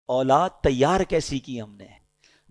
اولاد تیار کیسی کی ہم نے؟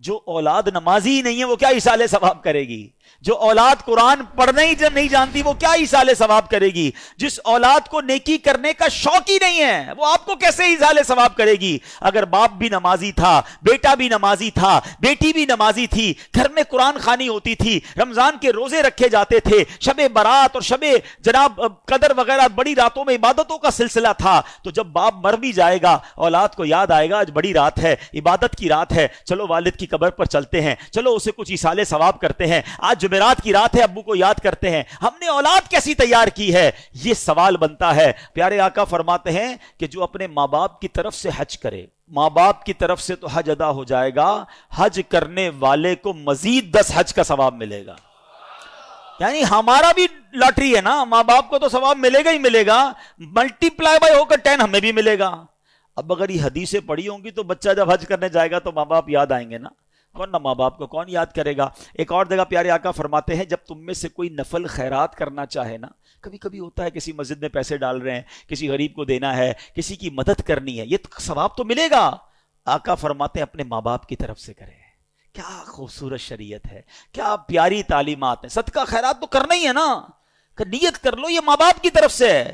جو اولاد نمازی نہیں ہے وہ کیا ایصال ثواب کرے گی؟ جو اولاد قرآن پڑھنا ہی نہیں جانتی وہ کیا ایصال ثواب کرے گی؟ جس اولاد کو نیکی کرنے کا شوق ہی نہیں ہے وہ آپ کو کیسے ایصال ثواب کرے گی؟ اگر باپ بھی نمازی تھا، بیٹا بھی نمازی تھا، بیٹی بھی نمازی تھی، گھر میں قرآن خوانی ہوتی تھی، رمضان کے روزے رکھے جاتے تھے، شب برات اور شب جناب قدر وغیرہ بڑی راتوں میں عبادتوں کا سلسلہ تھا، تو جب باپ مر بھی جائے گا اولاد کو یاد آئے گا آج بڑی رات ہے، عبادت کی رات ہے، چلو والد کی قبر پر چلتے ہیں، چلو اسے کچھ ایصال ثواب کرتے ہیں، آج جمعرات کی رات ہے ابو کو یاد کرتے ہیں۔ ہم نے اولاد کیسی تیار کی ہے؟ یہ سوال بنتا ہے۔ پیارے آقا فرماتے ہیں کہ جو اپنے ماں باپ کی طرف سے حج کرے، ماں باپ کی طرف سے تو حج ادا ہو جائے گا، حج کرنے والے کو مزید 10 حج کا ثواب ملے گا۔ یعنی ہمارا بھی لاٹری ہے نا، ماں باپ کو تو ثواب ملے گا ہی ملے گا، ملٹی پلائی بائی ہو کر 10 ہمیں بھی ملے گا۔ اب اگر یہ حدیثیں پڑھی ہوں گی تو بچہ جب حج کرنے جائے گا تو ماں باپ یاد آئیں گے نا، ورنہ ماں باپ کو کون یاد کرے گا؟ ایک اور جگہ پیارے آقا فرماتے ہیں جب تم میں سے کوئی نفل خیرات کرنا چاہے نا، کبھی کبھی ہوتا ہے کسی مسجد میں پیسے ڈال رہے ہیں، کسی غریب کو دینا ہے، کسی کی مدد کرنی ہے، یہ ثواب تو ملے گا۔ آقا فرماتے ہیں اپنے ماں باپ کی طرف سے کرے۔ کیا خوبصورت شریعت ہے، کیا پیاری تعلیمات ہیں۔ صدقہ خیرات تو کرنا ہی ہے نا، کہ نیت کر لو یہ ماں باپ کی طرف سے ہے۔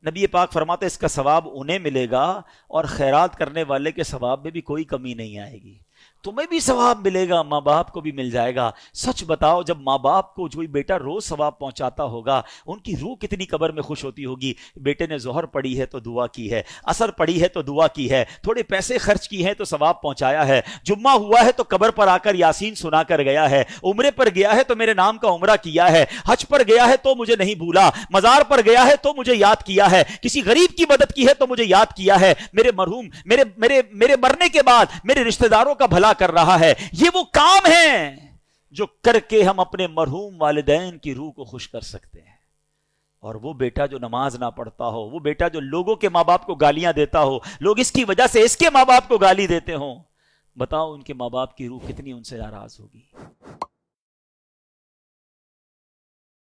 نبی پاک فرماتے ہیں اس کا ثواب انہیں ملے گا اور خیرات کرنے والے کے ثواب میں بھی کوئی کمی نہیں آئے گی، تمہیں بھی ثواب ملے گا، ماں باپ کو بھی مل جائے گا۔ سچ بتاؤ جب ماں باپ کو کوئی بیٹا روز ثواب پہنچاتا ہوگا ان کی روح کتنی قبر میں خوش ہوتی ہوگی۔ بیٹے نے ظہر پڑھی ہے تو دعا کی ہے، عصر پڑھی ہے تو دعا کی ہے، تھوڑے پیسے خرچ کی ہیں تو ثواب پہنچایا ہے، جمعہ ہوا ہے تو قبر پر آ کر یاسین سنا کر گیا ہے، عمرے پر گیا ہے تو میرے نام کا عمرہ کیا ہے، حج پر گیا ہے تو مجھے نہیں بھولا، مزار پر گیا ہے تو مجھے یاد کیا ہے، کسی غریب کی مدد کی ہے تو مجھے یاد کیا ہے، میرے مرحوم میرے مرنے کے بعد میرے رشتہ داروں کا بھلا کر رہا ہے۔ یہ وہ کام ہیں جو کر کے ہم اپنے مرحوم والدین کی روح کو خوش کر سکتے ہیں۔ اور وہ بیٹا جو نماز نہ پڑھتا ہو، وہ بیٹا جو لوگوں کے ماں باپ کو گالیاں دیتا ہو، لوگ اس کی وجہ سے اس کے ماں باپ کو گالی دیتے ہوں، بتاؤ ان کے ماں باپ کی روح کتنی ان سے ناراض ہوگی۔